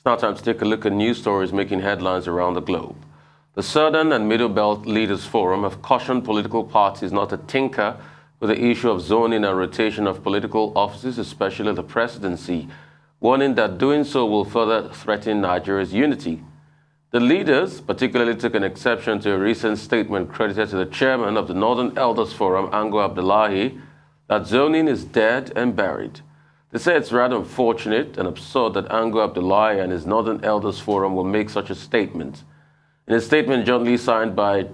Now time to take a look at news stories making headlines around the globe. The Southern and Middle Belt Leaders Forum have cautioned political parties not to tinker with the issue of zoning and rotation of political offices, especially the presidency, warning that doing so will further threaten Nigeria's unity. The leaders particularly took an exception to a recent statement credited to the chairman of the Northern Elders Forum, Ango Abdullahi, that zoning is dead and buried. They say it's rather unfortunate and absurd that Ango Abdullahi and his Northern Elders Forum will make such a statement. In a statement jointly signed by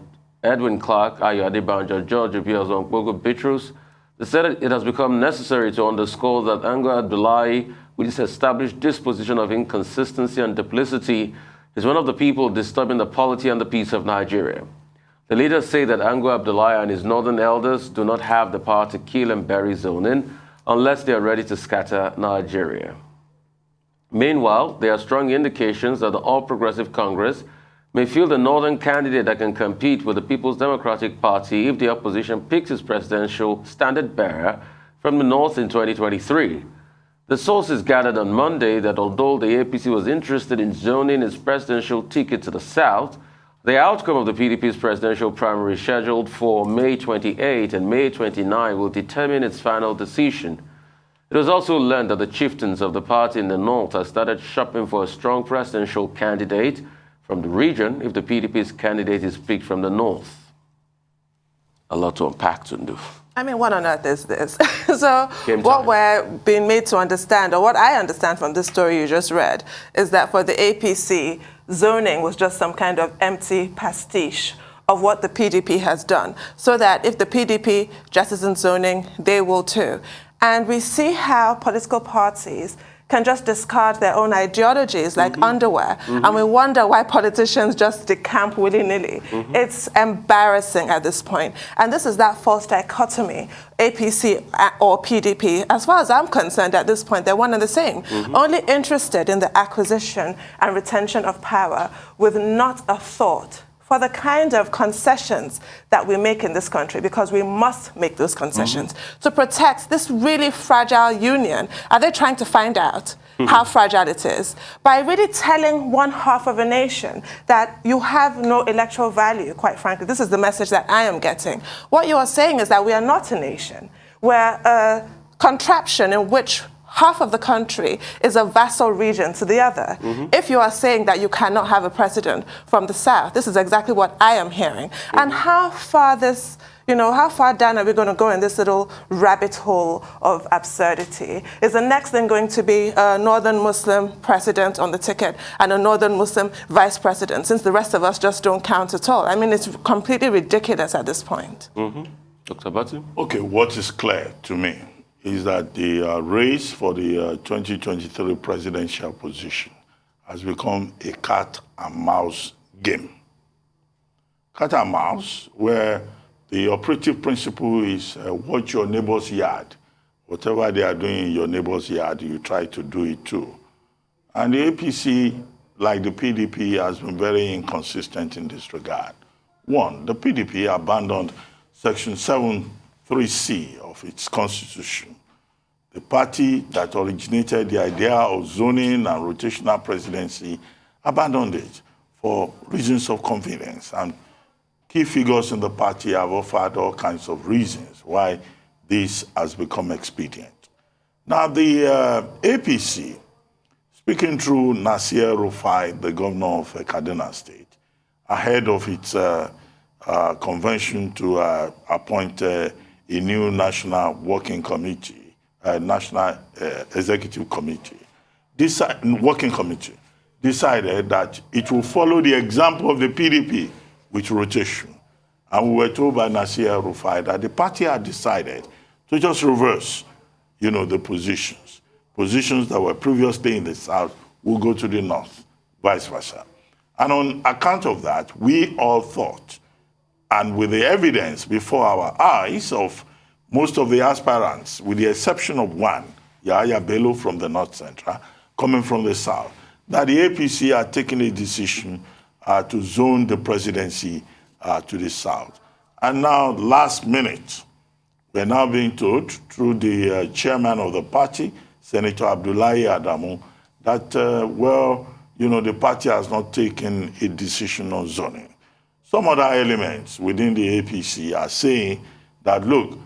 Edwin Clark, Ayo Adebanjo, George Obiozon, Bogo Bitrus, they said it has become necessary to underscore that Ango Abdullahi, with his established disposition of inconsistency and duplicity, is one of the people disturbing the polity and the peace of Nigeria. The leaders say that Ango Abdullahi and his northern elders do not have the power to kill and bury zoning unless they are ready to scatter Nigeria. Meanwhile, there are strong indications that the All Progressive Congress may field a northern candidate that can compete with the People's Democratic Party if the opposition picks its presidential standard bearer from the north in 2023. The sources gathered on Monday that although the APC was interested in zoning its presidential ticket to the south, the outcome of the PDP's presidential primary scheduled for May 28 and May 29 will determine its final decision. It was also learned that the chieftains of the party in the north have started shopping for a strong presidential candidate from the region if the PDP's candidate is picked from the north. A lot to unpack, Tundu. I mean, what on earth is this? So what we're being made to understand, or what I understand from this story you just read, is that for the APC, zoning was just some kind of empty pastiche of what the PDP has done, so that if the PDP jettisons zoning, they will too. And we see how political parties can just discard their own ideologies like underwear. And we wonder why politicians just decamp willy-nilly. It's embarrassing at this point. And this is that false dichotomy, APC or PDP. As far as I'm concerned at this point, they're one and the same. Only interested in the acquisition and retention of power with not a thought for the kind of concessions that we make in this country, because we must make those concessions to protect this really fragile union. Are they trying to find out how fragile it is by really telling one half of a nation that you have no electoral value? Quite frankly, this is the message that I am getting. What you are saying is that we are not a nation. We're a contraption in which half of the country is a vassal region to the other. If you are saying that you cannot have a president from the south, this is exactly what I am hearing. And how far this, how far down are we going to go in this little rabbit hole of absurdity? Is the next thing going to be a northern Muslim president on the ticket and a northern Muslim vice president, since the rest of us just don't count at all? I mean, it's completely ridiculous at this point. Dr. Batu? Okay, what is clear to me is that the race for the 2023 presidential position has become a cat and mouse game. Cat and mouse, where the operative principle is watch your neighbor's yard. Whatever they are doing in your neighbor's yard, you try to do it too. And the APC, like the PDP, has been very inconsistent in this regard. One, the PDP abandoned Section 7(3)(c) of its constitution. The party that originated the idea of zoning and rotational presidency abandoned it for reasons of convenience. And key figures in the party have offered all kinds of reasons why this has become expedient. Now, the APC, speaking through Nasir Rufai, the governor of Kaduna State, ahead of its convention to appoint a new national working committee, national executive committee, working committee, decided that it will follow the example of the PDP with rotation. And we were told by Nasir Rufai that the party had decided to just reverse, the positions. Positions that were previously in the south will go to the north, vice versa. And on account of that, we all thought, and with the evidence before our eyes of most of the aspirants, with the exception of one, Yahya Bello from the North Central, coming from the South, that the APC are taking a decision to zone the presidency to the South. And now, last minute, we're now being told through the chairman of the party, Senator Abdullahi Adamu, that, the party has not taken a decision on zoning. Some other elements within the APC are saying that, look,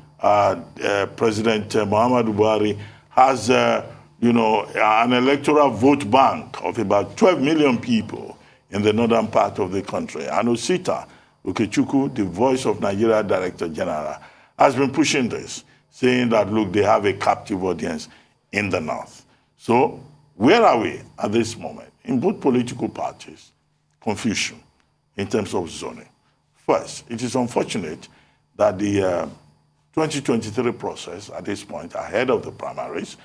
President Muhammadu Buhari has, an electoral vote bank of about 12 million people in the northern part of the country. And Osita Okechukwu, the Voice of Nigeria Director General, has been pushing this, saying that, look, they have a captive audience in the north. So where are we at this moment? In both political parties, confusion in terms of zoning. First, it is unfortunate that the 2023 process at this point, ahead of the primaries,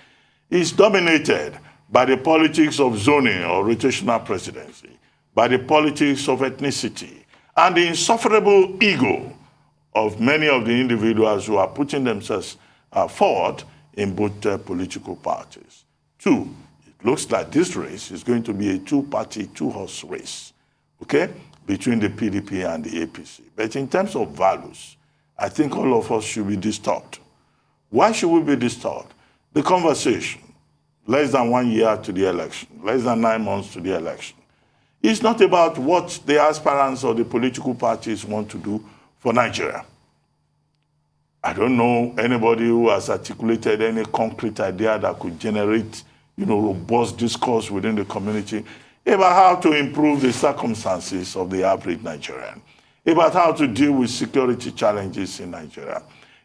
is dominated by the politics of zoning or rotational presidency, by the politics of ethnicity, and the insufferable ego of many of the individuals who are putting themselves forward in both political parties. Two, it looks like this race is going to be a two-party, two-horse race, okay, between the PDP and the APC. But in terms of values, I think all of us should be disturbed. Why should we be disturbed? The conversation, less than 1 year to the election, less than 9 months to the election, is not about what the aspirants or the political parties want to do for Nigeria. I don't know anybody who has articulated any concrete idea that could generate, robust discourse within the community about how to improve the circumstances of the average Nigerian, about how to deal with security challenges in Nigeria,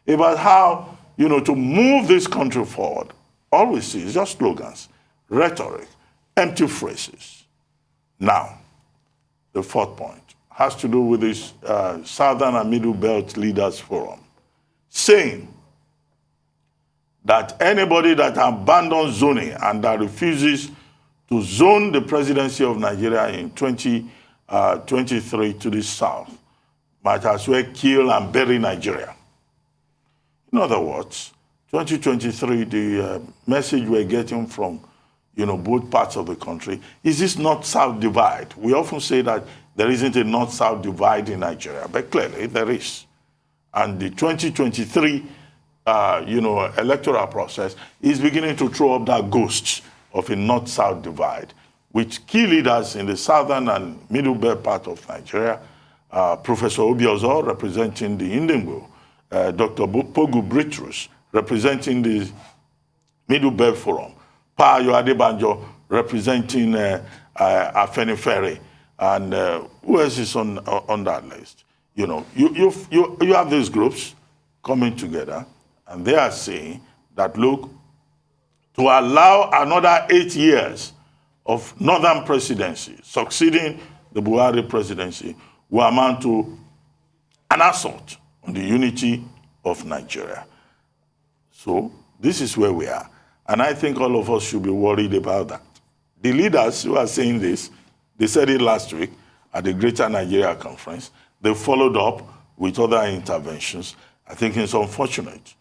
about how, to move this country forward. All we see is just slogans, rhetoric, empty phrases. Now, the fourth point has to do with this Southern and Middle Belt Leaders Forum, saying that anybody that abandons zoning and that refuses to zone the presidency of Nigeria in 2023 to the south might as well kill and bury Nigeria. In other words, 2023, the message we're getting from both parts of the country is this north-south divide. We often say that there isn't a north-south divide in Nigeria, but clearly there is. And the 2023, electoral process is beginning to throw up that ghost of a north-south divide, with key leaders in the southern and middle belt part of Nigeria, Professor Obiozor representing the Indengbo, Dr. Pogu Britrus representing the Middle Belt Forum, Pa Ayo Adebanjo representing Afenifere, and who else is on that list? You have these groups coming together, and they are saying that, look, to allow another 8 years of northern presidency succeeding the Buhari presidency will amount to an assault on the unity of Nigeria. So this is where we are. And I think all of us should be worried about that. The leaders who are saying this, they said it last week at the Greater Nigeria Conference. They followed up with other interventions. I think it's unfortunate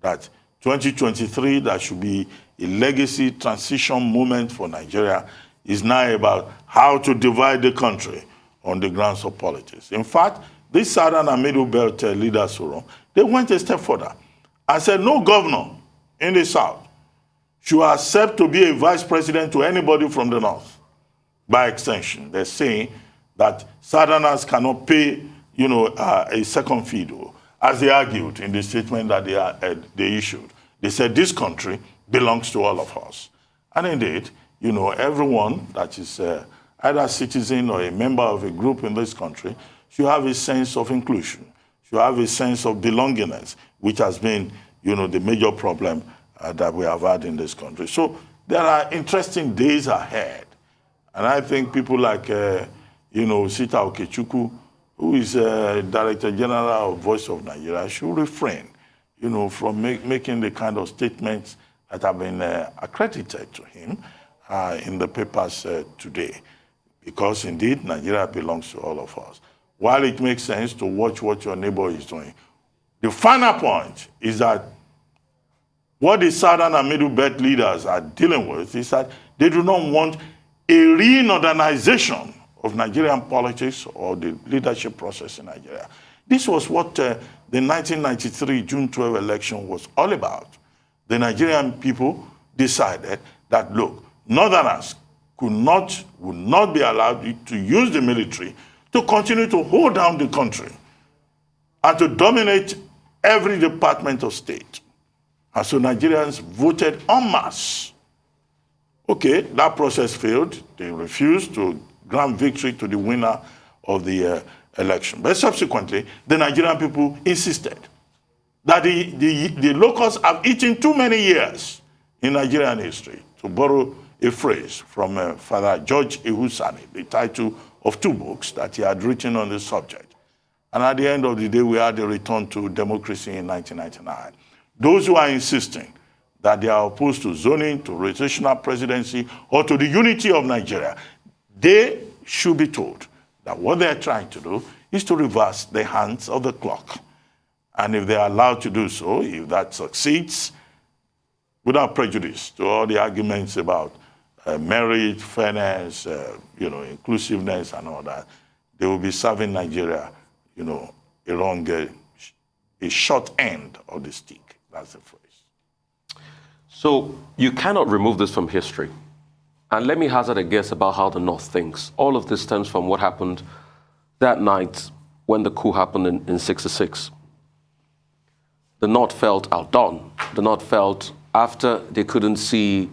that 2023, that should be a legacy transition moment for Nigeria, is now about how to divide the country on the grounds of politics. In fact, this Southern and Middle Belt Leaders Forum, they went a step further and said no governor in the South should accept to be a vice president to anybody from the North. By extension, they're saying that Southerners cannot pay, a second fiddle, as they argued in the statement that they issued. They said this country belongs to all of us. And indeed, everyone that is either a citizen or a member of a group in this country should have a sense of inclusion, should have a sense of belongingness, which has been, the major problem that we have had in this country. So there are interesting days ahead. And I think people like, Sita Okechukwu, who is Director General of Voice of Nigeria, should refrain, from making the kind of statements that have been accredited to him in the papers today. Because indeed, Nigeria belongs to all of us. While it makes sense to watch what your neighbor is doing, the final point is that what the Southern and Middle Belt leaders are dealing with is that they do not want a re-northernization of Nigerian politics or the leadership process in Nigeria. This was what the 1993 June 12 election was all about. The Nigerian people decided that, look, Northerners would not be allowed to use the military to continue to hold down the country and to dominate every department of state. And so Nigerians voted en masse. Okay, that process failed. They refused to grant victory to the winner of the election. But subsequently, the Nigerian people insisted that the locusts have eaten too many years in Nigerian history, to borrow a phrase from Father George Ehusani, the title of 2 books that he had written on this subject. And at the end of the day, we had a return to democracy in 1999. Those who are insisting that they are opposed to zoning, to rotational presidency, or to the unity of Nigeria, they should be told that what they are trying to do is to reverse the hands of the clock. And if they are allowed to do so, if that succeeds, without prejudice to all the arguments about merit, fairness, inclusiveness and all that, they will be serving Nigeria, a short end of the stick. That's the phrase. So you cannot remove this from history. And let me hazard a guess about how the North thinks. All of this stems from what happened that night when the coup happened in 66. The North felt outdone. The North felt after they couldn't see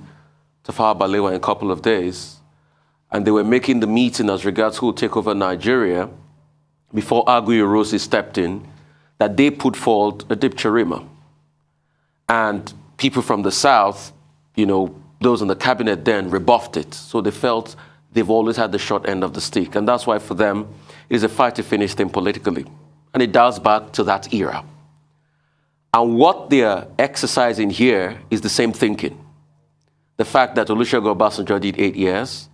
Tafawa Balewa in a couple of days, and they were making the meeting as regards who will take over Nigeria, before Aguiyi Ironsi stepped in, that they put forward a Dip Chirima. And people from the South, those in the cabinet then rebuffed it. So they felt they've always had the short end of the stick. And that's why for them, it's a fight to finish them politically. And it dials back to that era. And what they're exercising here is the same thinking. The fact that Olusegun Obasanjo did 8 years,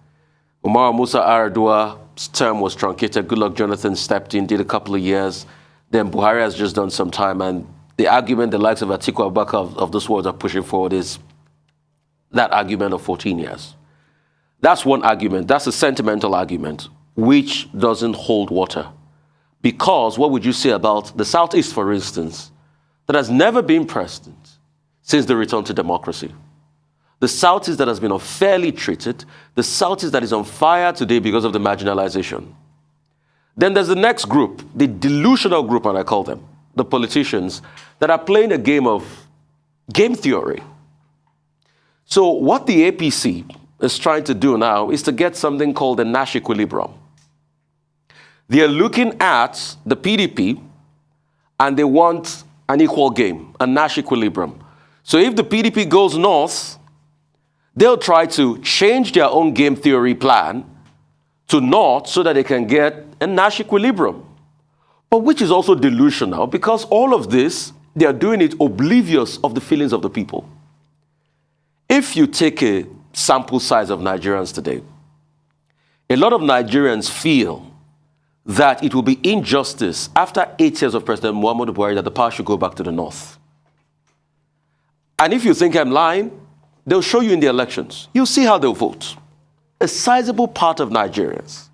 Umaru Musa Yar'Adua's term was truncated, Goodluck Jonathan stepped in, did a couple of years, then Buhari has just done some time, and the argument the likes of Atiku Abubakar of this world are pushing forward is that argument of 14 years. That's one argument. That's a sentimental argument, which doesn't hold water. Because what would you say about the Southeast, for instance, that has never been president since the return to democracy? The Southeast that has been unfairly treated, the Southeast that is on fire today because of the marginalization. Then there's the next group, the delusional group, and I call them, the politicians, that are playing a game of game theory. So what the APC is trying to do now is to get something called the Nash equilibrium. They are looking at the PDP and they want an equal game, a Nash equilibrium. So if the PDP goes north, they'll try to change their own game theory plan to north so that they can get a Nash equilibrium. But which is also delusional, because all of this, they are doing it oblivious of the feelings of the people. If you take a sample size of Nigerians today, a lot of Nigerians feel that it will be injustice after 8 years of President Muhammadu Buhari that the power should go back to the north. And if you think I'm lying, they'll show you in the elections. You'll see how they'll vote. A sizable part of Nigerians.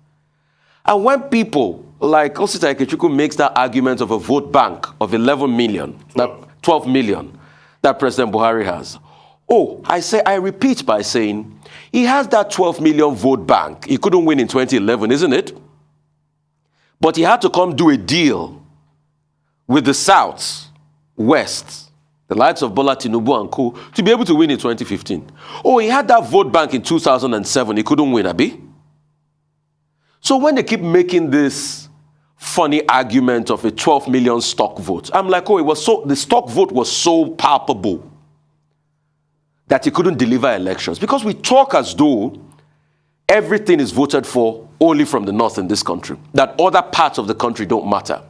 And when people like Osita Ikechukwu makes that argument of a vote bank of 11 million, 12 million that President Buhari has, I repeat by saying, he has that 12 million vote bank. He couldn't win in 2011, isn't it? But he had to come do a deal with the South, West, the likes of Bola Tinubu and co, to be able to win in 2015. He had that vote bank in 2007. He couldn't win, Abi. So when they keep making this funny argument of a 12 million stock vote, I'm like, the stock vote was so palpable that he couldn't deliver elections. Because we talk as though everything is voted for only from the north in this country, that other parts of the country don't matter.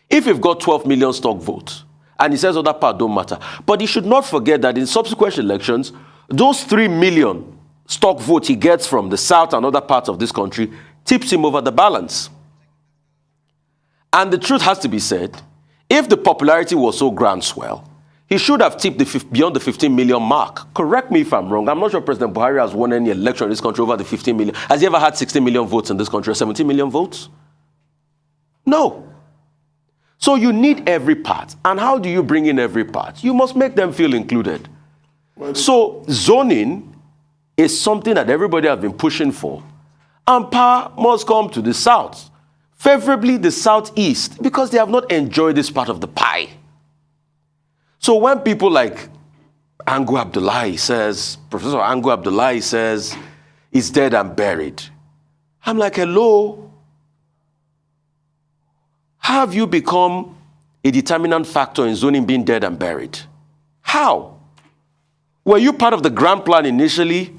If you've got 12 million stock votes, and he says other parts don't matter, but he should not forget that in subsequent elections, those 3 million stock votes he gets from the south and other parts of this country tips him over the balance. And the truth has to be said, if the popularity was so groundswell, he should have tipped beyond the 15 million mark. Correct me if I'm wrong. I'm not sure President Buhari has won any election in this country over the 15 million. Has he ever had 16 million votes in this country or 17 million votes? No. So you need every part. And how do you bring in every part? You must make them feel included. So zoning is something that everybody has been pushing for. And power must come to the South, favorably the Southeast, because they have not enjoyed this part of the pie. So when people like Angu Abdullahi says, Professor Angu Abdullahi says, it's dead and buried, I'm like, hello? How have you become a determinant factor in zoning being dead and buried? How? Were you part of the grand plan initially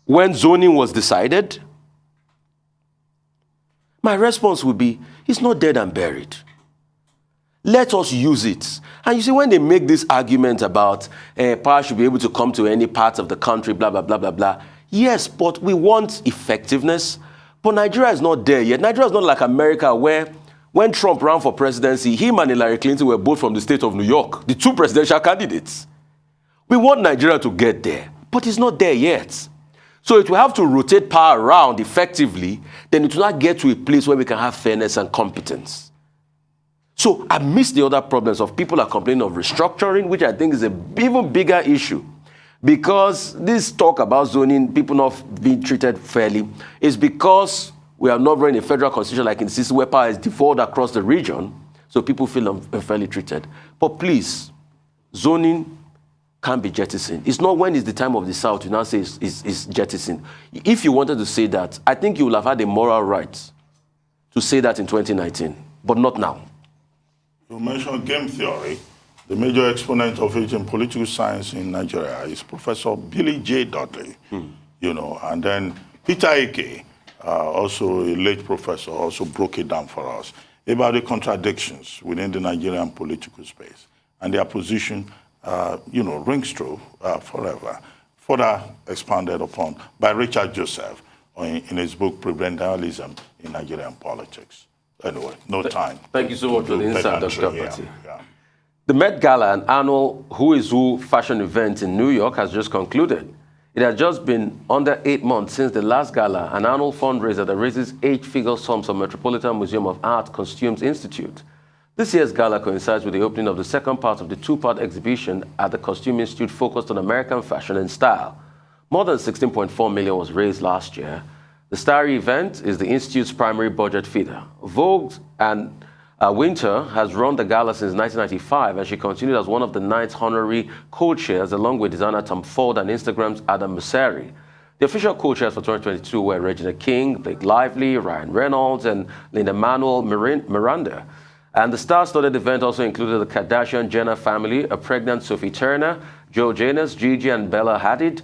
when zoning was decided? My response would be, it's not dead and buried. Let us use it. And you see, when they make this argument about power should be able to come to any part of the country, blah, blah, blah, blah, blah. Yes, but we want effectiveness. But Nigeria is not there yet. Nigeria is not like America, where when Trump ran for presidency, him and Hillary Clinton were both from the state of New York, the two presidential candidates. We want Nigeria to get there, but it's not there yet. So it will have to rotate power around effectively, then it will not get to a place where we can have fairness and competence. So I miss the other problems of people are complaining of restructuring, which I think is an even bigger issue. Because this talk about zoning, people not being treated fairly, is because we are not running a federal constitution like in CC, where power is devolved across the region, so people feel unfairly treated. But please, zoning can't be jettisoned. It's not when it's the time of the South you now say it's jettisoned. If you wanted to say that, I think you will have had a moral right to say that in 2019, but not now. You mentioned game theory. The major exponent of it in political science in Nigeria is Professor Billy J. Dudley, you know, and then Peter Eke, also a late professor, also broke it down for us about the contradictions within the Nigerian political space. And their position, you know, rings true forever. Further expanded upon by Richard Joseph in his book, Prebendalism in Nigerian Politics. Anyway, no time. Thank you so much for the insight, Dr. Apathy. Yeah. The Met Gala, an annual Who is Who fashion event in New York, has just concluded. It has just been under 8 months since the last gala, an annual fundraiser that raises 8-figure sums for Metropolitan Museum of Art Costumes Institute. This year's gala coincides with the opening of the second part of the 2-part exhibition at the Costume Institute focused on American fashion and style. More than $16.4 million was raised last year. The Starry event is the Institute's primary budget feeder. Vogue and Winter has run the gala since 1995, and she continued as one of the night's honorary co-chairs, along with designer Tom Ford and Instagram's Adam Mosseri. The official co-chairs for 2022 were Regina King, Blake Lively, Ryan Reynolds, and Linda Manuel Miranda. And the star-studded event also included the Kardashian-Jenner family, a pregnant Sophie Turner, Joe Janus, Gigi and Bella Hadid,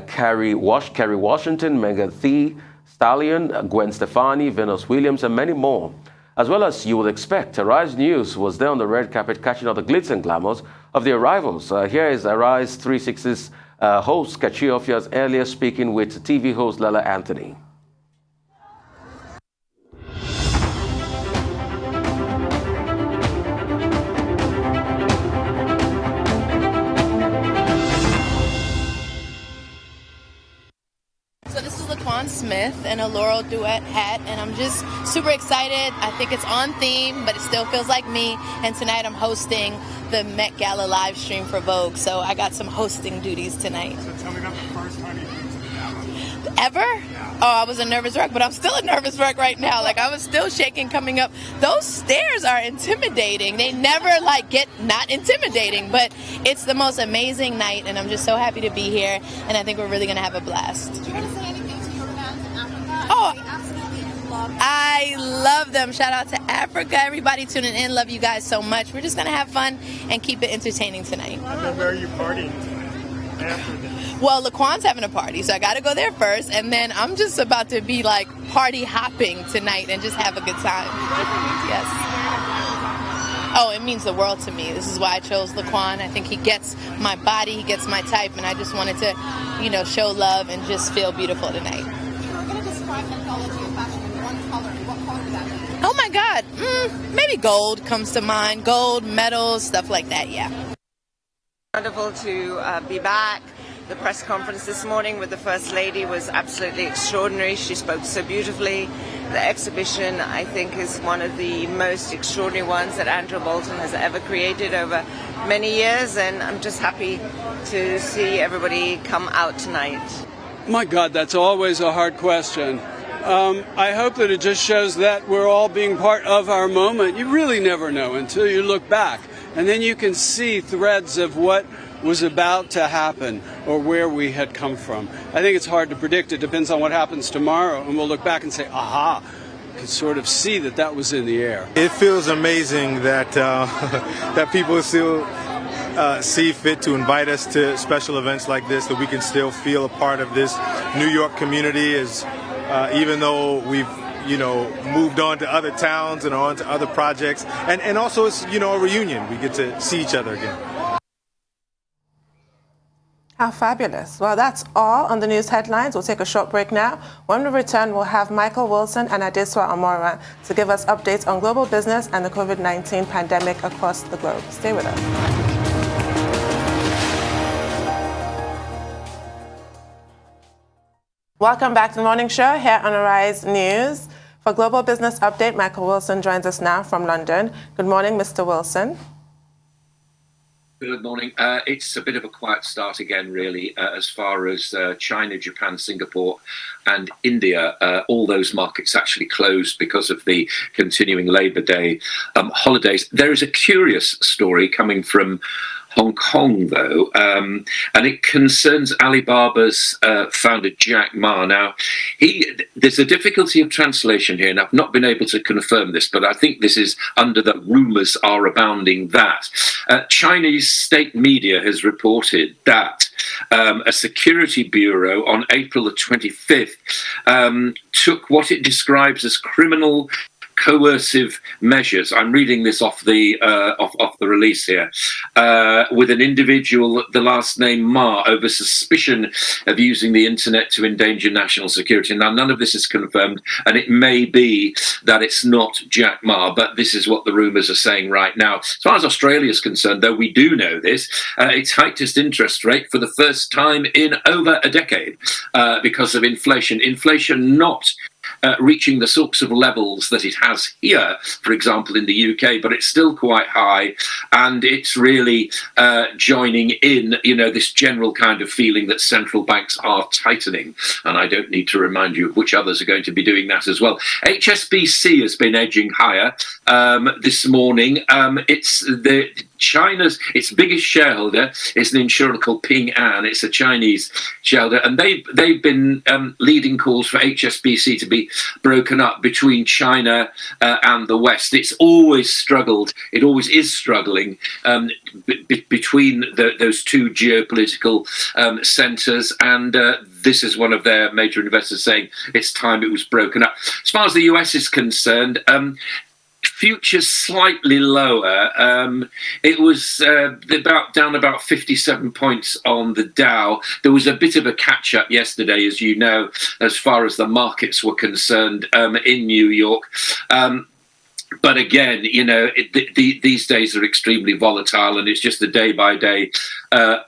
Kerry Washington, Megan Thee Stallion, Gwen Stefani, Venus Williams, and many more. As well as you would expect, Arise News was there on the red carpet catching all the glitz and glamours of the arrivals. Here is Arise 360's host, Kachi Ofia's earlier speaking with TV host Lala Anthony. Smith and a Laurel duet hat, and I'm just super excited. I think it's on theme, but it still feels like me. And tonight I'm hosting the Met Gala live stream for Vogue, so I got some hosting duties tonight. So tell me about the first time you came to the gala. Ever? Yeah. Oh, I was a nervous wreck, but I'm still a nervous wreck right now. Like, I was still shaking coming up. Those stairs are intimidating. They never get not intimidating, but it's the most amazing night, and I'm just so happy to be here, and I think we're really going to have a blast. Do you want to say anything to your fans in Africa? Oh, they absolutely love you. I love them. Shout out to Africa. Everybody tuning in. Love you guys so much. We're just going to have fun and keep it entertaining tonight. And where are you partying tonight after this? Well, Laquan's having a party, so I got to go there first, and then I'm just about to be party hopping tonight and just have a good time. Yes. Oh, it means the world to me. This is why I chose Laquan. I think he gets my body, he gets my type, and I just wanted to, show love and just feel beautiful tonight. If you were going to describe anthology of fashion in one color, what color would that be? Oh my God, maybe gold comes to mind. Gold, metals, stuff like that, yeah. Wonderful to be back. The press conference this morning with the First Lady was absolutely extraordinary. She spoke so beautifully. The exhibition, I think, is one of the most extraordinary ones that Andrew Bolton has ever created over many years, and I'm just happy to see everybody come out tonight. My God, that's always a hard question. I hope that it just shows that we're all being part of our moment. You really never know until you look back. And then you can see threads of what was about to happen or where we had come from. I think it's hard to predict. It depends on what happens tomorrow. And we'll look back and say, aha, could sort of see that that was in the air. It feels amazing that that people still see fit to invite us to special events like this, that we can still feel a part of this New York community, as even though we've moved on to other towns and on to other projects, and also it's a reunion. We get to see each other again. How fabulous. Well, that's all on the news headlines. We'll take a short break now. When we return, we'll have Michael Wilson and Adeswa Amora to give us updates on global business and the COVID-19 pandemic across the globe. Stay with us. Welcome back to the Morning Show here on Arise News. For Global Business Update, Michael Wilson joins us now from London. Good morning, Mr. Wilson. Good morning. It's a bit of a quiet start again, really, as far as China, Japan, Singapore and India. All those markets actually closed because of the continuing Labour Day holidays. There is a curious story coming from Hong Kong, though, and it concerns Alibaba's founder, Jack Ma. Now, there's a difficulty of translation here, and I've not been able to confirm this, but I think this is under the rumours are abounding that Chinese state media has reported that a security bureau on April the 25th took what it describes as criminal coercive measures. I'm reading this off the release here, with an individual, the last name Ma, over suspicion of using the internet to endanger national security. Now, none of this is confirmed, and it may be that it's not Jack Ma, but this is what the rumours are saying right now. As far as Australia is concerned, though, we do know this. It's hiked its interest rate for the first time in over a decade because of inflation. Inflation not reaching the sorts of levels that it has here, for example, in the UK, but it's still quite high, and it's really joining in, this general kind of feeling that central banks are tightening, and I don't need to remind you of which others are going to be doing that as well. HSBC has been edging higher this morning. China's biggest shareholder is an insurer called Ping An. It's a Chinese shareholder, and they've been leading calls for HSBC to be broken up between China and the West. It's always struggled. It always is struggling between those two geopolitical centres, and this is one of their major investors saying it's time it was broken up. As far as the US is concerned, futures slightly lower. It was down about 57 points on the Dow. There was a bit of a catch-up yesterday, as you know, as far as the markets were concerned in New York. But again, these days are extremely volatile, and it's just a day-by-day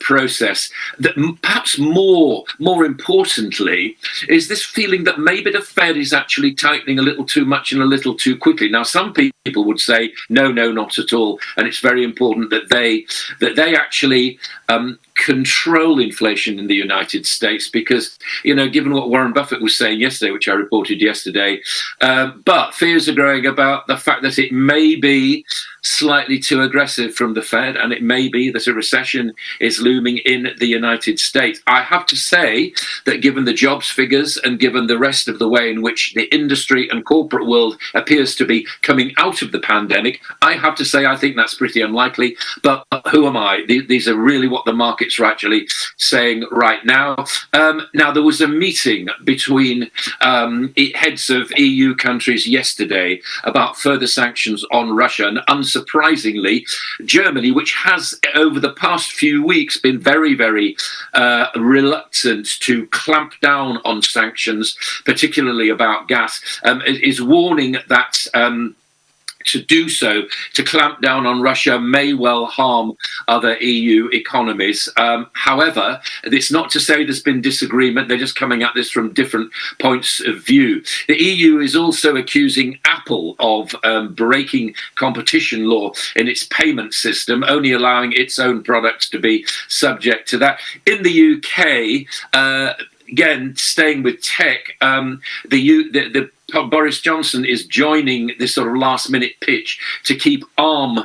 process. That perhaps more importantly is this feeling that maybe the Fed is actually tightening a little too much and a little too quickly. Now, some people would say, no, not at all, and it's very important that they actually control inflation in the United States, because, given what Warren Buffett was saying yesterday, which I reported yesterday, but fears are growing about the fact that it may be slightly too aggressive from the Fed, and it may be that a recession is looming in the United States. I have to say that given the jobs figures and given the rest of the way in which the industry and corporate world appears to be coming out of the pandemic, I have to say I think that's pretty unlikely. But who am I? These are really what the markets are actually saying right now. Now, there was a meeting between heads of EU countries yesterday about further sanctions on Russia, and unsurprisingly, Germany, which has over the past few weeks been very, very reluctant to clamp down on sanctions, particularly about gas, is warning that to do so, to clamp down on Russia, may well harm other EU economies. However, it's not to say there's been disagreement. They're just coming at this from different points of view. The EU is also accusing Apple of breaking competition law in its payment system, only allowing its own products to be subject to that. In the UK, again, staying with tech, Boris Johnson is joining this sort of last-minute pitch to keep Arm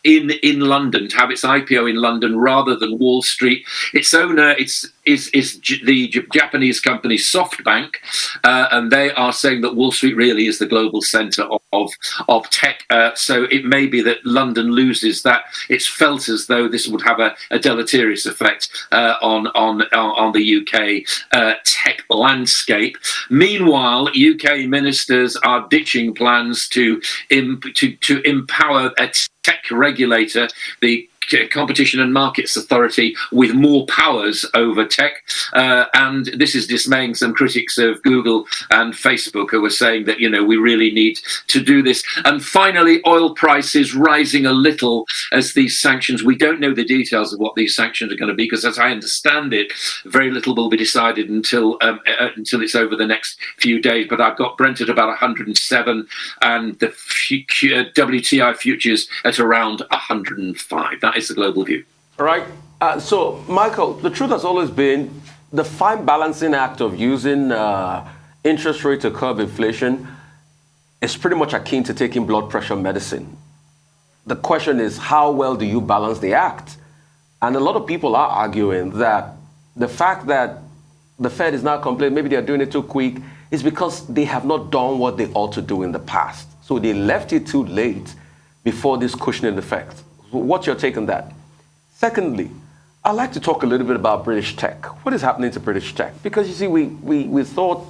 in London, to have its IPO in London rather than Wall Street. Its owner is the Japanese company SoftBank, and they are saying that Wall Street really is the global centre of tech. So it may be that London loses that. It's felt as though this would have a deleterious effect on the UK tech landscape. Meanwhile, UK ministers are ditching plans to empower a tech regulator, the Competition and Markets Authority, with more powers over tech. And this is dismaying some critics of Google and Facebook who are saying that, we really need to do this. And finally, oil prices rising a little as these sanctions, we don't know the details of what these sanctions are going to be, because as I understand it, very little will be decided until it's over the next few days. But I've got Brent at about 107 and the WTI futures at around 105. That is the global view. All right. So, Michael, the truth has always been the fine balancing act of using interest rate to curb inflation is pretty much akin to taking blood pressure medicine. The question is, how well do you balance the act? And a lot of people are arguing that the fact that the Fed is now complaining, maybe they're doing it too quick, is because they have not done what they ought to do in the past. So they left it too late before this cushioning effect. What's your take on that? Secondly, I'd like to talk a little bit about British tech. What is happening to British tech? Because you see, we thought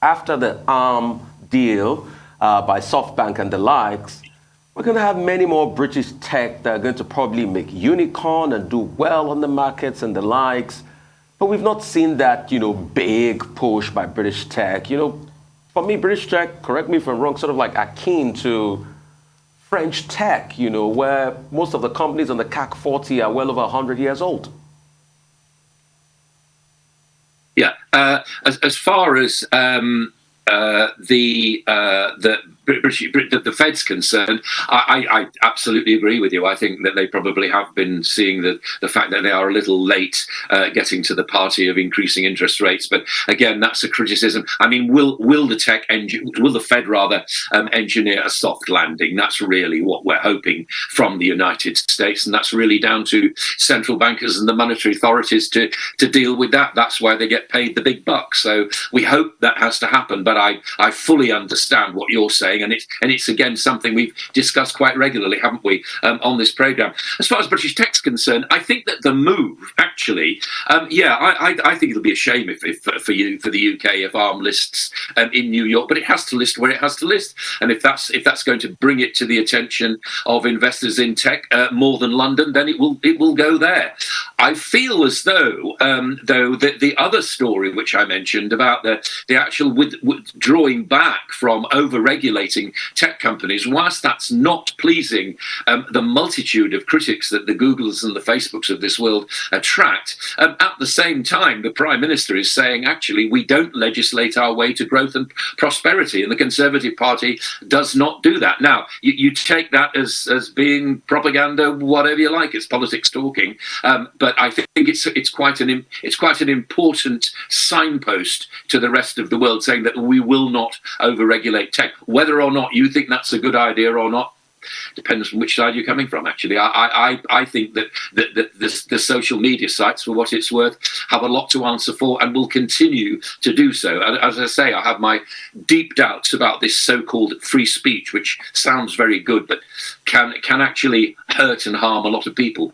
after the ARM deal by SoftBank and the likes, we're going to have many more British tech that are going to probably make unicorn and do well on the markets and the likes. But we've not seen that, big push by British tech. For me, British tech, correct me if I'm wrong, sort of like akin to French tech, where most of the companies on the CAC 40 are well over 100 years old. Yeah, as far as the Fed's concerned, I absolutely agree with you. I think that they probably have been seeing the fact that they are a little late getting to the party of increasing interest rates. But again, that's a criticism. I mean, will the Fed engineer a soft landing? That's really what we're hoping from the United States, and that's really down to central bankers and the monetary authorities to deal with that. That's why they get paid the big bucks. So we hope that has to happen. But I fully understand what you're saying. And it's again something we've discussed quite regularly, haven't we, on this programme. As far as British tech's concerned, I think that the move actually, I think it'll be a shame if for the UK if ARM lists in New York, but it has to list where it has to list, and if that's going to bring it to the attention of investors in tech more than London, then it will go there. I feel as though that the other story which I mentioned about the actual withdrawing back from over-regulating tech companies, whilst that's not pleasing the multitude of critics that the Googles and the Facebooks of this world attract, at the same time, the Prime Minister is saying, actually, we don't legislate our way to growth and prosperity, and the Conservative Party does not do that. Now, you take that as being propaganda, whatever you like, it's politics talking, but I think it's quite an important signpost to the rest of the world, saying that we will not over-regulate tech. Whether or not you think that's a good idea or not depends on which side you're coming from, actually. I think that the social media sites, for what it's worth, have a lot to answer for and will continue to do so. And as I say, I have my deep doubts about this so-called free speech, which sounds very good, but can actually hurt and harm a lot of people.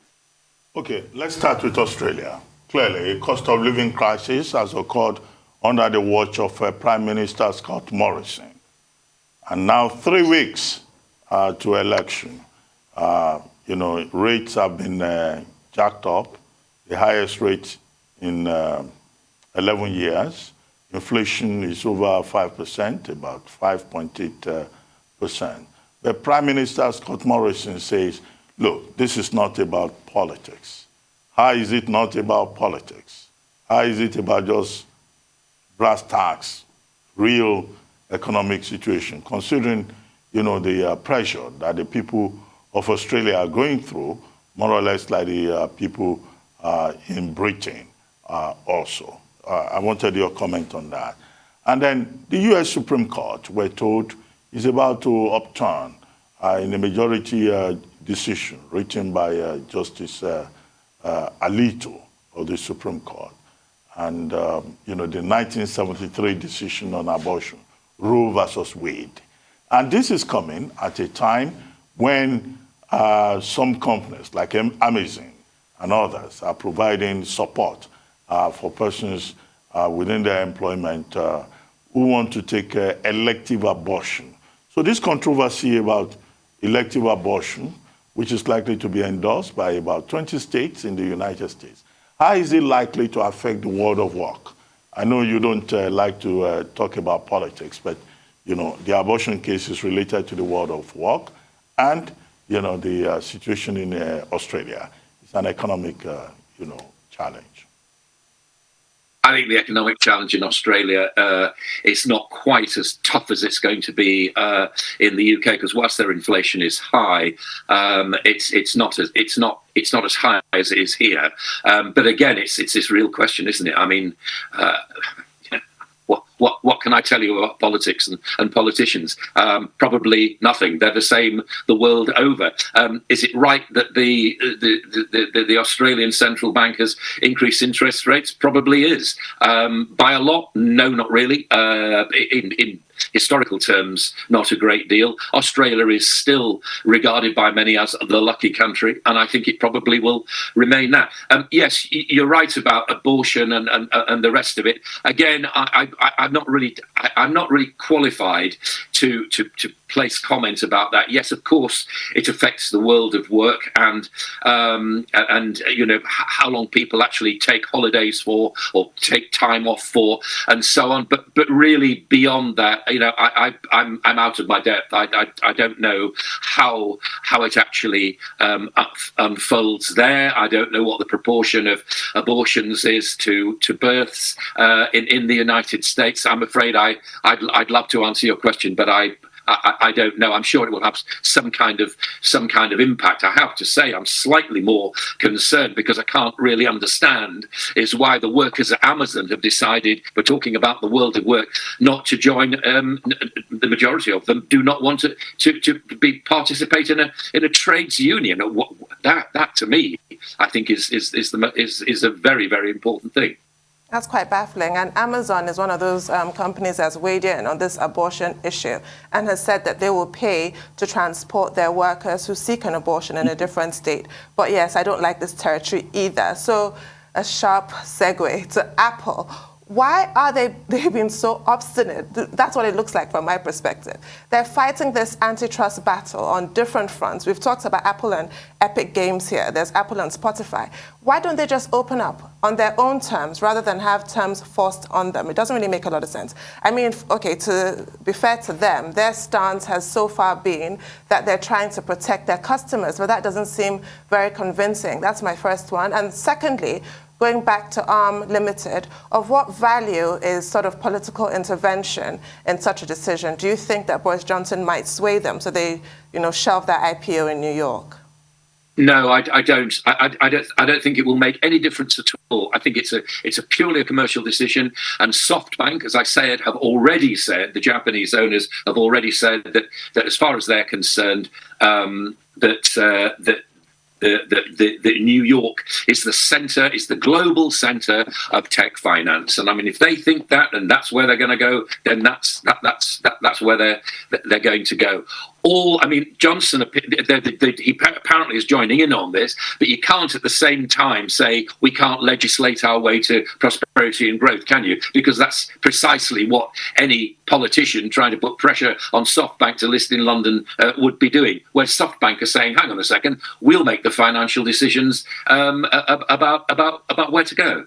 Okay, let's start with Australia. Clearly, a cost of living crisis has occurred under the watch of Prime Minister Scott Morrison. And now 3 weeks to election, rates have been jacked up, the highest rate in 11 years. Inflation is over 5%, about 5.8%. But Prime Minister Scott Morrison says, look, this is not about politics. How is it not about politics? How is it about just brass tacks, real economic situation, considering, the pressure that the people of Australia are going through, more or less like the people in Britain also. I wanted your comment on that. And then the U.S. Supreme Court, we're told, is about to upturn in a majority decision written by Justice Alito of the Supreme Court. And, the 1973 decision on abortion, Roe versus Wade. And this is coming at a time when some companies like Amazon and others are providing support for persons within their employment who want to take elective abortion. So this controversy about elective abortion, which is likely to be endorsed by about 20 states in the United States, how is it likely to affect the world of work? I know you don't like to talk about politics, but the abortion case is related to the world of work, and the situation in Australia is an economic challenge. I think the economic challenge in Australia is not quite as tough as it's going to be in the UK, because whilst their inflation is high, it's not as high as it is here. But again, it's this real question, isn't it? I mean, what can I tell you about politics and politicians? Probably nothing. They're the same the world over. Is it right that the Australian central bank has increased interest rates? Probably is. By a lot? No, not really. In historical terms, not a great deal. Australia is still regarded by many as the lucky country, and I think it probably will remain that. Yes, you're right about abortion and the rest of it. Again, I'm not really qualified to place comment about that. Yes, of course, it affects the world of work and how long people actually take holidays for or take time off for and so on. But really beyond that, I'm out of my depth. I don't know how it actually unfolds there. I don't know what the proportion of abortions is to births in the United States. I'm afraid I'd love to answer your question, but I don't know. I'm sure it will have some kind of impact. I have to say I'm slightly more concerned because I can't really understand is why the workers at Amazon have decided, we're talking about the world of work, not to join. The majority of them do not want to participate in a trades union. That to me, I think is a very, very important thing. That's quite baffling. And Amazon is one of those companies that's weighed in on this abortion issue and has said that they will pay to transport their workers who seek an abortion in a different state. But yes, I don't like this territory either. So a sharp segue to Apple. Why are they being so obstinate? That's what it looks like from my perspective. They're fighting this antitrust battle on different fronts. We've talked about Apple and Epic Games here. There's Apple and Spotify. Why don't they just open up on their own terms rather than have terms forced on them? It doesn't really make a lot of sense. I mean, okay, to be fair to them, their stance has so far been that they're trying to protect their customers, but that doesn't seem very convincing. That's my first one. And secondly, going back to ARM Limited, of what value is sort of political intervention in such a decision? Do you think that Boris Johnson might sway them so they, shelve that IPO in New York? No, I don't. I don't think it will make any difference at all. I think it's a purely a commercial decision. And SoftBank, as I said, have already said, the Japanese owners have already said that as far as they're concerned, that New York is the center, is the global center of tech finance. And I mean, if they think that and that's where they're going to go, then that's where they're going to go. Johnson, he apparently is joining in on this, but you can't at the same time say we can't legislate our way to prosperity and growth, can you? Because that's precisely what any politician trying to put pressure on SoftBank to list in London would be doing. Where SoftBank are saying, hang on a second, we'll make the financial decisions about where to go.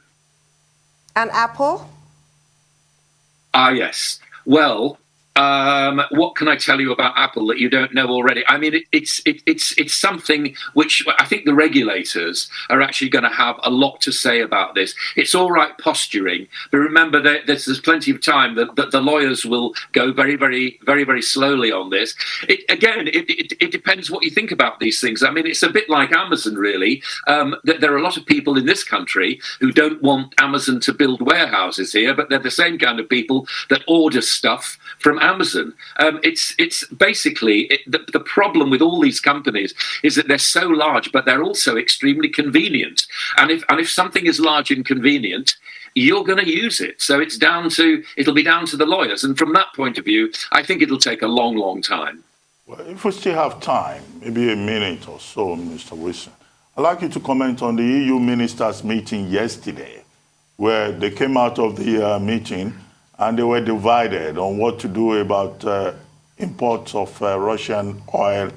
And Apple? Yes. Well, What can I tell you about Apple that you don't know already? I mean, it's something which I think the regulators are actually going to have a lot to say about this. It's all right posturing, but remember that there's plenty of time that the lawyers will go very, very, very, very slowly on this. It depends what you think about these things. I mean, it's a bit like Amazon, really. There are a lot of people in this country who don't want Amazon to build warehouses here, but they're the same kind of people that order stuff from Amazon. It's basically the problem with all these companies is that they're so large, but they're also extremely convenient. And if something is large and convenient, you're going to use it. So it'll be down to the lawyers. And from that point of view, I think it'll take a long, long time. Well, if we still have time, maybe a minute or so, Mr. Wilson, I'd like you to comment on the EU ministers' meeting yesterday, where they came out of the meeting and they were divided on what to do about imports of Russian oil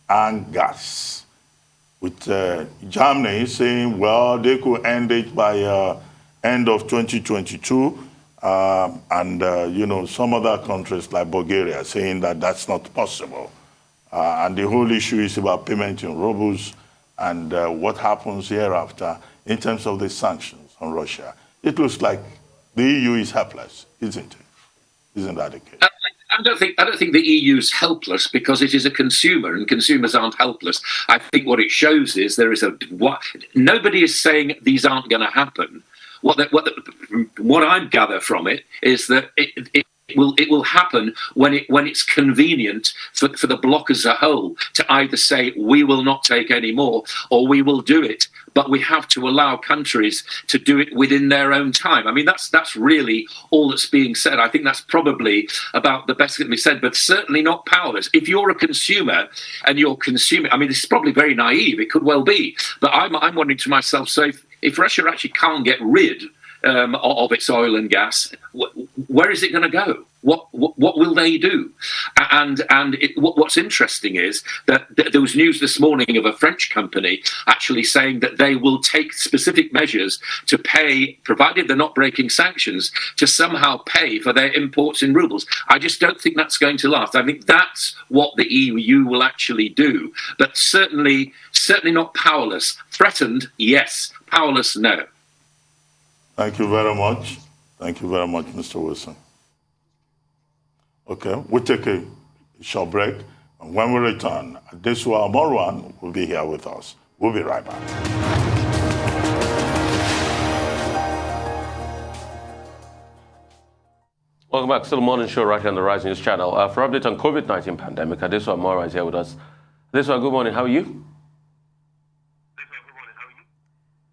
and gas. With Germany saying, well, they could end it by end of 2022, and some other countries like Bulgaria saying that that's not possible. And the whole issue is about payment in rubles and what happens hereafter in terms of the sanctions on Russia. It looks like the EU is helpless, isn't it? Isn't that the case? I don't think the EU is helpless because it is a consumer, and consumers aren't helpless. I think what it shows is nobody is saying these aren't going to happen. What I gather from it is that it will happen when it's convenient for the bloc as a whole to either say we will not take any more or we will do it, but we have to allow countries to do it within their own time. I mean, that's really all that's being said. I think that's probably about the best that can be said, but certainly not powerless. If you're a consumer and you're consuming, I mean, this is probably very naive. It could well be, but I'm wondering to myself, so if Russia actually can't get rid of its oil and gas, where is it going to go? What will they do? And what's interesting is that there was news this morning of a French company actually saying that they will take specific measures to pay, provided they're not breaking sanctions, to somehow pay for their imports in rubles. I just don't think that's going to last. I think that's what the EU will actually do, but certainly not powerless. Threatened, yes. Powerless, no. Thank you very much. Thank you very much, Mr. Wilson. Okay, we'll take a short break. And when we return, Adesua Morwan will be here with us. We'll be right back. Welcome back to the morning show right here on the Rise News channel. For update on COVID-19 pandemic, Adesua Morwan is here with us. Adesua, good morning. How are you?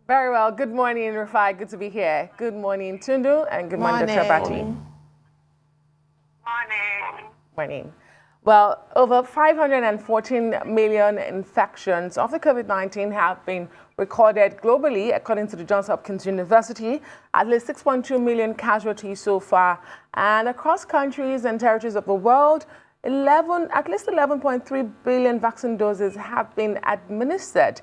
Very well. Good morning, Rufai. Good to be here. Good morning, Tundu, and good morning, Dr. Abati. Morning. Well, over 514 million infections of the COVID-19 have been recorded globally, according to the Johns Hopkins University. At least 6.2 million casualties so far. And across countries and territories of the world, at least 11.3 billion vaccine doses have been administered.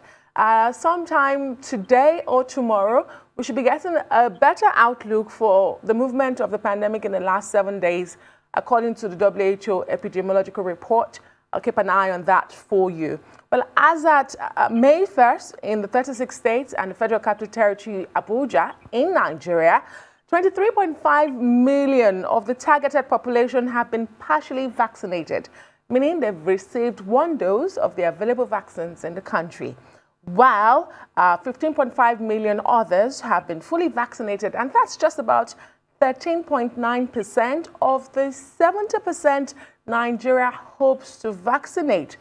Sometime today or tomorrow, we should be getting a better outlook for the movement of the pandemic in the last 7 days, according to the WHO epidemiological report. I'll keep an eye on that for you. Well, as at May 1st, in the 36 states and the Federal Capital Territory, Abuja, in Nigeria, 23.5 million of the targeted population have been partially vaccinated, meaning they've received one dose of the available vaccines in the country, while 15.5 million others have been fully vaccinated, and that's just about 13.9% of the 70% Nigeria hopes to vaccinate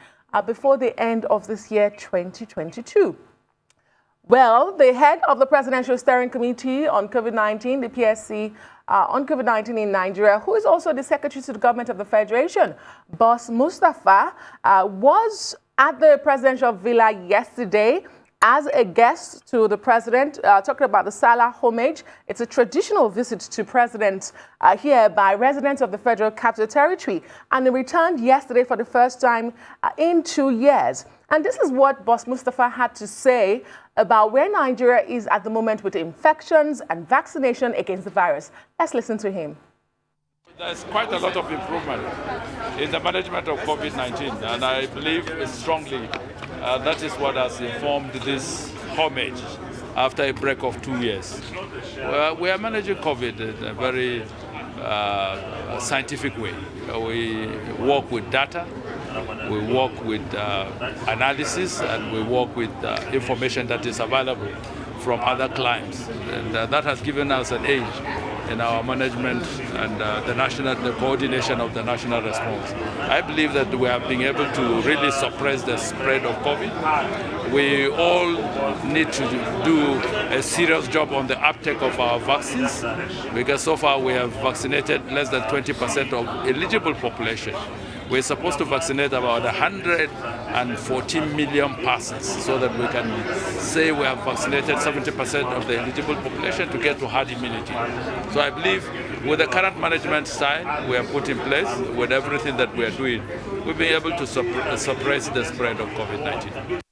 before the end of this year, 2022. Well, the head of the Presidential Steering Committee on COVID-19, the PSC, on COVID-19 in Nigeria, who is also the Secretary to the Government of the Federation, Boss Mustafa, was at the presidential villa yesterday as a guest to the president, talking about the Salah homage. It's a traditional visit to presidents here by residents of the Federal Capital Territory, and they returned yesterday for the first time in 2 years. And this is what Boss Mustafa had to say about where Nigeria is at the moment with infections and vaccination against the virus. Let's listen to him. There's quite a lot of improvement in the management of COVID-19, and I believe strongly that is what has informed this homage after a break of 2 years. We are managing COVID in a very scientific way. We work with data, we work with analysis, and we work with information that is available from other clients. And that has given us an edge in our management and the coordination of the national response. I believe that we have been able to really suppress the spread of COVID. We all need to do a serious job on the uptake of our vaccines, because so far we have vaccinated less than 20% of eligible population. We're supposed to vaccinate about 114 million persons so that we can say we have vaccinated 70% of the eligible population to get to herd immunity. So I believe with the current management style we have put in place, with everything that we are doing, we've been able to suppress the spread of COVID-19.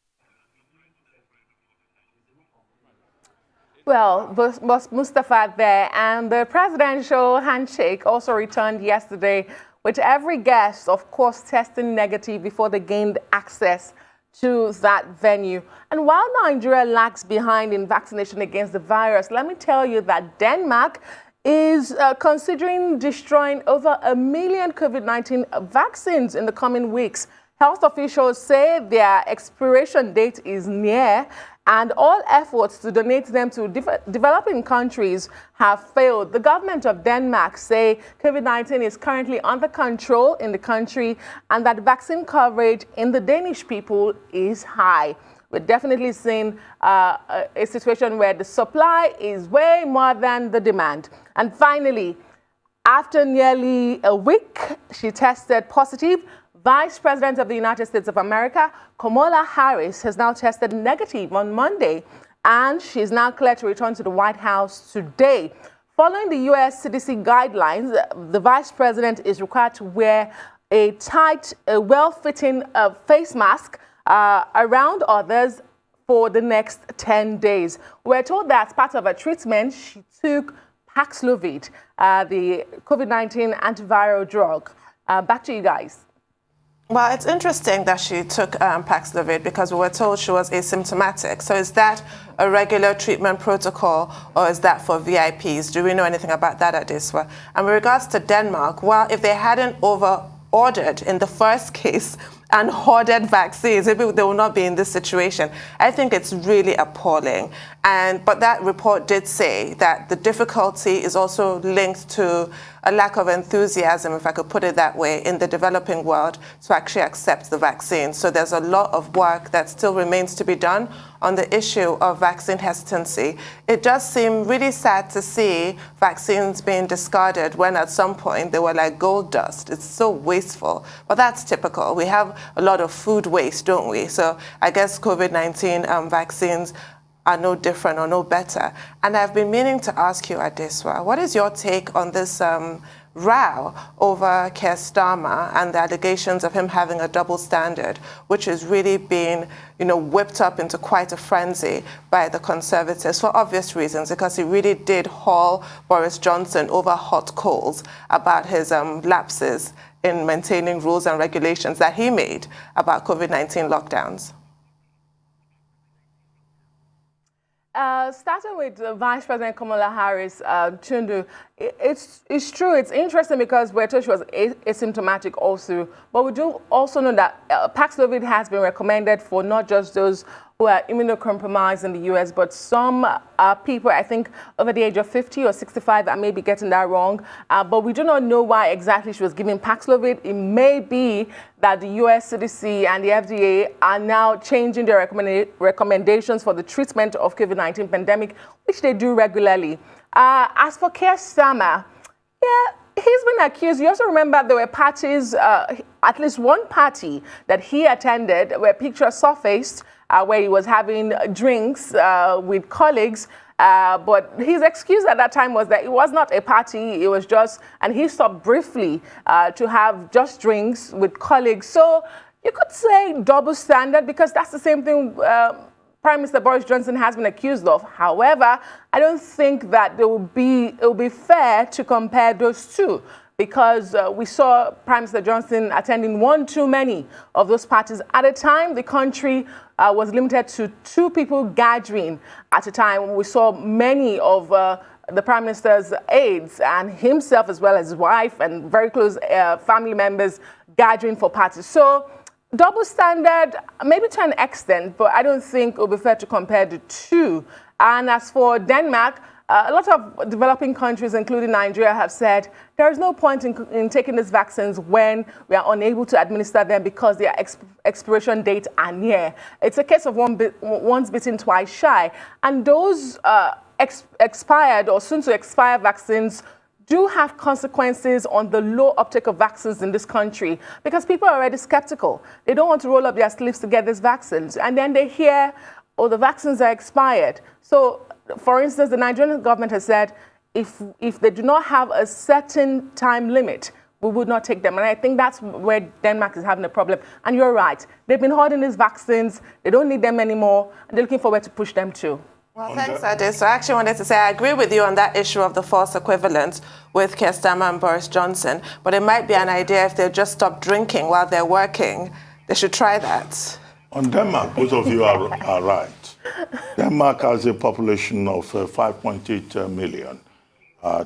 Well, Mustafa there, and the presidential handshake also returned yesterday, with every guest, of course, testing negative before they gained access to that venue. And while Nigeria lags behind in vaccination against the virus, let me tell you that Denmark is considering destroying over 1 million COVID-19 vaccines in the coming weeks. Health officials say their expiration date is near, and all efforts to donate them to developing countries have failed. The government of Denmark say COVID-19 is currently under control in the country and that vaccine coverage in the Danish people is high. We're definitely seeing a situation where the supply is way more than the demand. And finally, after nearly a week, she tested positive. Vice President of the United States of America, Kamala Harris, has now tested negative on Monday, and she's now cleared to return to the White House today. Following the U.S. CDC guidelines, the Vice President is required to wear a tight, well-fitting face mask around others for the next 10 days. We're told that as part of her treatment, she took Paxlovid, the COVID-19 antiviral drug. Back to you guys. Well, it's interesting that she took Paxlovid because we were told she was asymptomatic. So is that a regular treatment protocol, or is that for VIPs? Do we know anything about that at Adeswa? And with regards to Denmark, well, if they hadn't over-ordered in the first case and hoarded vaccines, maybe they will not be in this situation. I think it's really appalling. But that report did say that the difficulty is also linked to a lack of enthusiasm, if I could put it that way, in the developing world to actually accept the vaccine. So there's a lot of work that still remains to be done on the issue of vaccine hesitancy. It does seem really sad to see vaccines being discarded when at some point they were like gold dust. It's so wasteful. But that's typical. We have a lot of food waste, don't we? So I guess COVID-19 vaccines are no different or no better. And I've been meaning to ask you, Adeswa, what is your take on this row over Keir Starmer and the allegations of him having a double standard, which is really being, whipped up into quite a frenzy by the Conservatives for obvious reasons, because he really did haul Boris Johnson over hot coals about his lapses in maintaining rules and regulations that he made about COVID-19 lockdowns. Starting with Vice President Kamala Harris, Chundu, it's true. It's interesting because we're told she was asymptomatic also, but we do also know that Paxlovid has been recommended for not just those who are immunocompromised in the U.S., but some people, I think, over the age of 50 or 65, I may be getting that wrong, but we do not know why exactly she was given Paxlovid. It may be that the U.S. CDC and the FDA are now changing their recommendations for the treatment of COVID-19 pandemic, which they do regularly. As for Keir Starmer, he's been accused. You also remember there were parties, at least one party that he attended where pictures surfaced where he was having drinks with colleagues. But his excuse at that time was that it was not a party, it was just, and he stopped briefly to have just drinks with colleagues. So you could say double standard, because that's the same thing Prime Minister Boris Johnson has been accused of. However, I don't think that it will be fair to compare those two, because we saw Prime Minister Johnson attending one too many of those parties. At a time, the country was limited to 2 people gathering at a time. We saw many of the Prime Minister's aides and himself, as well as his wife and very close family members, gathering for parties. So double standard, maybe to an extent, but I don't think it would be fair to compare the two. And as for Denmark, a lot of developing countries, including Nigeria, have said there is no point in taking these vaccines when we are unable to administer them because their expiration dates are near. It's a case of once bitten, twice shy. And those expired or soon to expire vaccines do have consequences on the low uptake of vaccines in this country because people are already skeptical. They don't want to roll up their sleeves to get these vaccines. And then they hear, oh, the vaccines are expired. So, for instance, the Nigerian government has said if they do not have a certain time limit, we would not take them. And I think that's where Denmark is having a problem. And you're right. They've been hoarding these vaccines. They don't need them anymore. And they're looking for where to push them to. Well, thanks, Ade. So I actually wanted to say I agree with you on that issue of the false equivalence with Keir Starmer and Boris Johnson. But it might be an idea if they just stop drinking while they're working. They should try that. On Denmark, both of you are right. Denmark has a population of 5.8 million.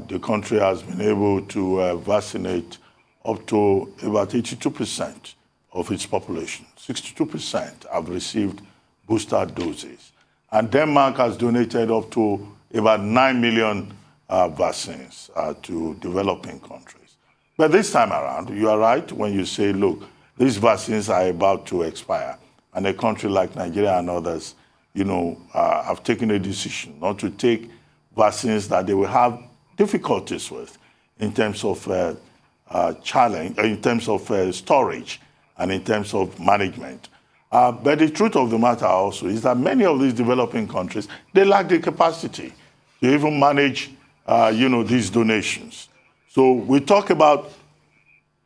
The country has been able to vaccinate up to about 82% of its population. 62% have received booster doses. And Denmark has donated up to about 9 million vaccines to developing countries. But this time around, you are right when you say, look, these vaccines are about to expire. And a country like Nigeria and others, have taken a decision not to take vaccines that they will have difficulties with in terms of challenge, in terms of storage, and in terms of management. But the truth of the matter also is that many of these developing countries, they lack the capacity to even manage, these donations. So we talk about,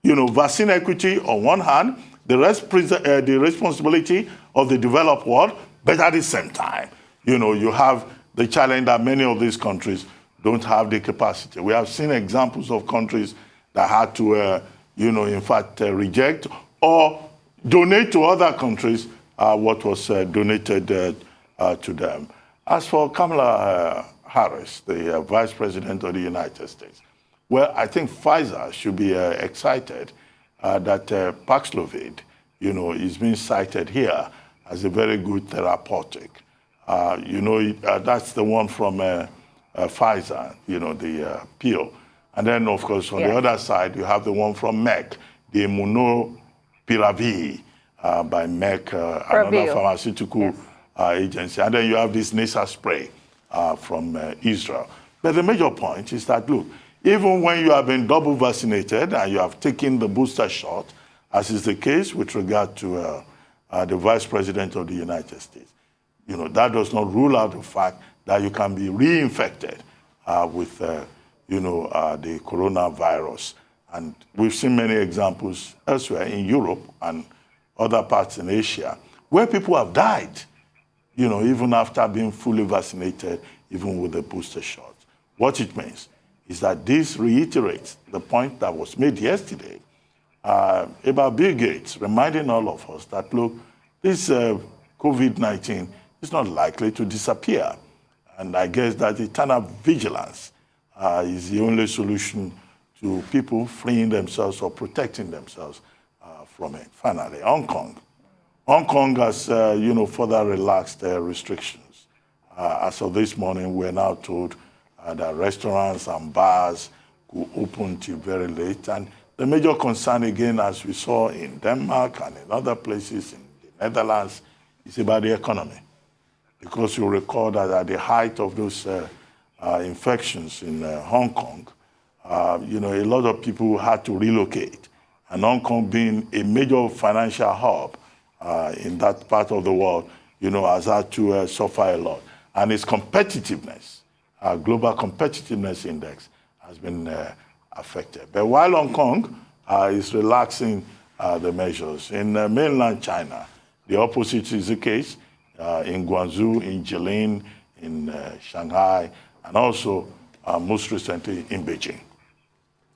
vaccine equity on one hand, the responsibility of the developed world, but at the same time, you have the challenge that many of these countries don't have the capacity. We have seen examples of countries that had to, in fact, reject or donate to other countries what was donated to them. As for Kamala Harris, the Vice President of the United States, well, I think Pfizer should be excited that Paxlovid, is being cited here as a very good therapeutic. That's the one from Pfizer, the pill. And then, of course, on the other side, you have the one from Merck, the Molnupiravir by Merck, another pharmaceutical agency. And then you have this nasal spray from Israel. But the major point is that, look, even when you have been double vaccinated and you have taken the booster shot, as is the case with regard to the Vice President of the United States, that does not rule out the fact that you can be reinfected with, the coronavirus. And we've seen many examples elsewhere in Europe and other parts in Asia where people have died, even after being fully vaccinated, even with the booster shot. What it means is that this reiterates the point that was made yesterday about Bill Gates, reminding all of us that, look, this COVID-19 is not likely to disappear. And I guess that eternal vigilance is the only solution to people freeing themselves or protecting themselves from it. Finally, Hong Kong. Hong Kong has, further relaxed restrictions. As of this morning, we're now told that restaurants and bars could open till very late. And the major concern, again, as we saw in Denmark and in other places in the Netherlands, is about the economy. Because you recall that at the height of those infections in Hong Kong, a lot of people had to relocate. And Hong Kong being a major financial hub in that part of the world, has had to suffer a lot. And its competitiveness, global competitiveness index, has been affected. But while Hong Kong is relaxing the measures, in mainland China, the opposite is the case. In Guangzhou, in Jilin, in Shanghai, and also most recently in Beijing.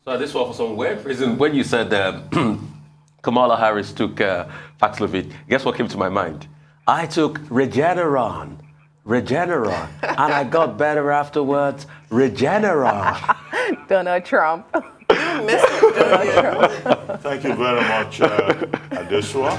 So this was for some weird reason. When you said Kamala Harris took Paxlovid, guess what came to my mind? I took Regeneron, and I got better afterwards. Regeneron. Donald Trump. You missed it, don't you? Thank you very much, Adesua.